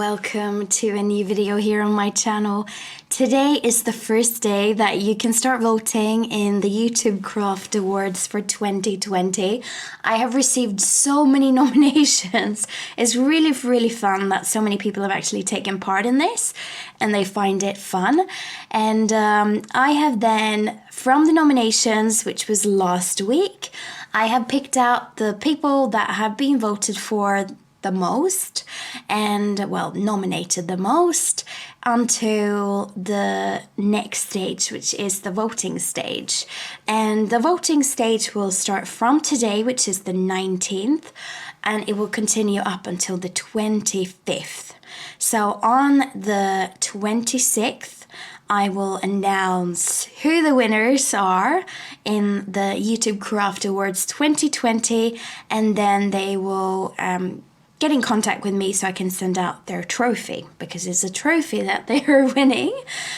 welcome to a new video here on my channel. Today is the first day that you can start voting in the YouTube Craft Awards for 2020. I have received so many nominations. It's really fun that so many people have actually taken part in this and they find it fun. And I have then, from the nominations, which was last week, I have picked out the people that have been voted for the most and, well, nominated the most until the next stage, which is the voting stage. And the voting stage will start from today, which is the 19th, and it will continue up until the 25th. So on the 26th, I will announce who the winners are in the YouTube Craft Awards 2020, and then they will get in contact with me so I can send out their trophy, because it's a trophy that they are winning.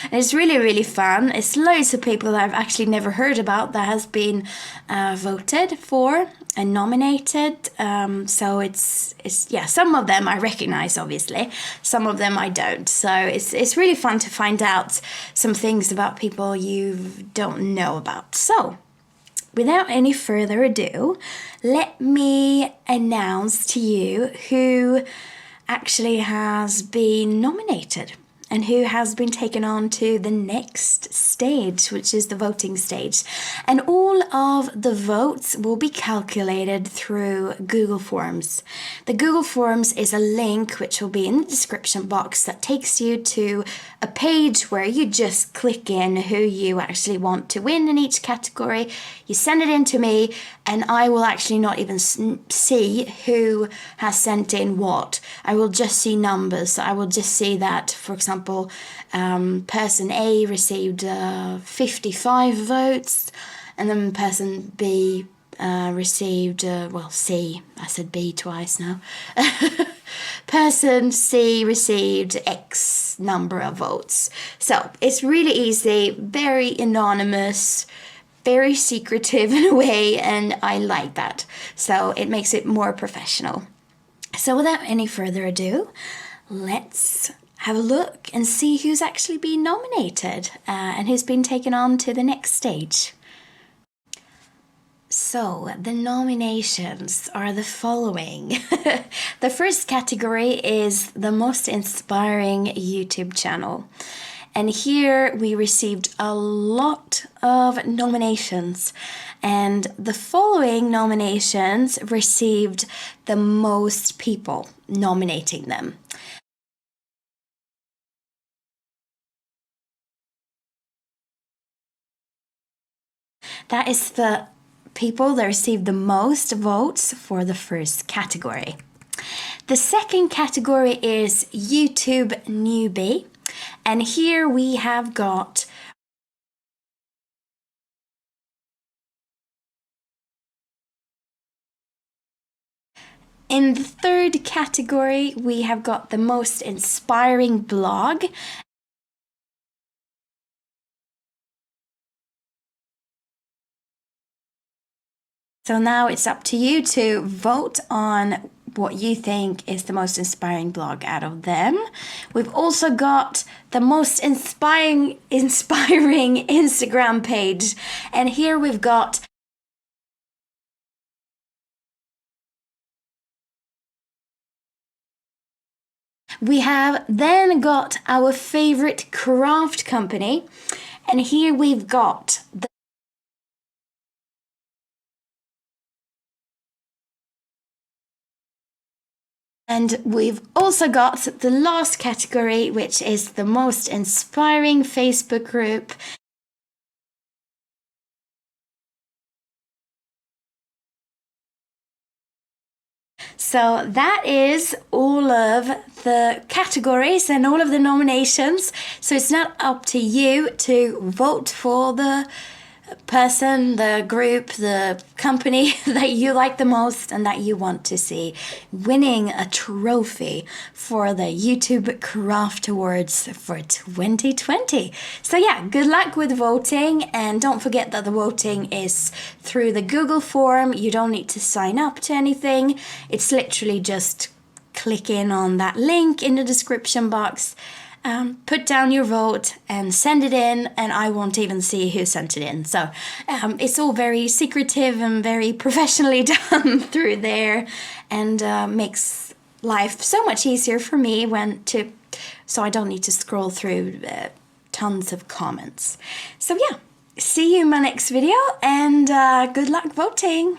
And it's really fun. It's loads of people that I've actually never heard about that has been voted for and nominated. So it's yeah, some of them I recognize, obviously, some of them I don't. So it's really fun to find out some things about people you don't know about. So without any further ado, let me announce to you who actually has been nominated and who has been taken on to the next stage, which is the voting stage. And all of the votes will be calculated through Google Forms. The Google Forms is a link which will be in the description box that takes you to a page where you just click in who you actually want to win in each category. You send it in to me, and I will actually not even see who has sent in what. I will just see numbers. I will just see that, for example, person A received 55 votes, and then person B received, well, C, I said B twice now. Person C received X number of votes. So it's really easy, very anonymous, very secretive in a way, and I like that. So it makes it more professional. So without any further ado, let's have a look and see who's actually been nominated and who's been taken on to the next stage. So the nominations are the following. The first category is the most inspiring YouTube channel. And here we received a lot of nominations, and the following nominations received the most people nominating them. That is the people that received the most votes for the first category. The second category is YouTube Newbie. And here we have got in the third category, we have got the most inspiring blog. So now it's up to you to vote on what you think is the most inspiring blog out of them. We've also got the most inspiring Instagram page. And here we've got then got our favorite craft company. And here we've got and we've also got the last category, which is the most inspiring Facebook group. So that is all of the categories and all of the nominations. So it's not up to you to vote for the person, the group, the company that you like the most and that you want to see winning a trophy for the YouTube Craft Awards for 2020. So yeah, good luck with voting, and don't forget that the voting is through the Google form. You don't need to sign up to anything. It's literally just click in on that link in the description box, put down your vote and send it in, and I won't even see who sent it in. So it's all very secretive and very professionally done through there, and makes life so much easier for me so I don't need to scroll through tons of comments. So yeah, see you in my next video, and good luck voting.